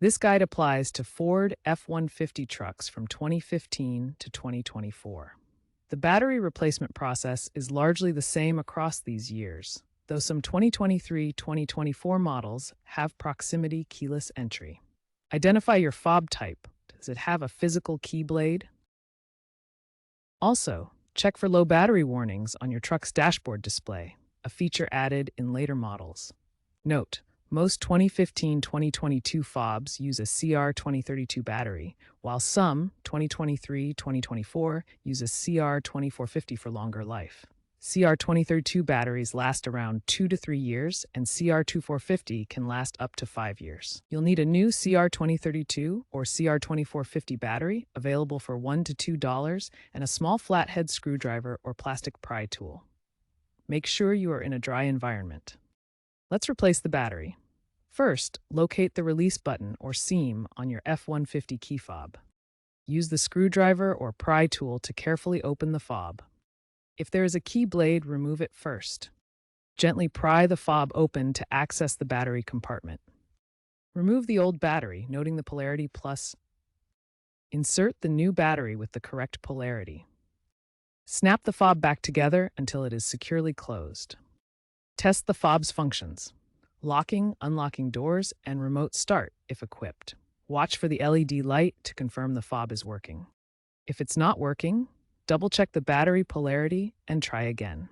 This guide applies to Ford F-150 trucks from 2015 to 2024. The battery replacement process is largely the same across these years, though some 2023-2024 models have proximity keyless entry. Identify your fob type. Does it have a physical key blade? Also, check for low battery warnings on your truck's dashboard display, a feature added in later models. Note, most 2015-2022 fobs use a CR2032 battery, while some 2023-2024 use a CR2450 for longer life. CR2032 batteries last around 2 to 3 years, and CR2450 can last up to 5 years. You'll need a new CR2032 or CR2450 battery available for $1 to $2 and a small flathead screwdriver or plastic pry tool. Make sure you are in a dry environment. Let's replace the battery. First, locate the release button or seam on your F-150 key fob. Use the screwdriver or pry tool to carefully open the fob. If there is a key blade, remove it first. Gently pry the fob open to access the battery compartment. Remove the old battery, noting the polarity plus. Insert the new battery with the correct polarity. Snap the fob back together until it is securely closed. Test the fob's functions: locking, unlocking doors, and remote start if equipped. Watch for the LED light to confirm the fob is working. If it's not working, double-check the battery polarity and try again.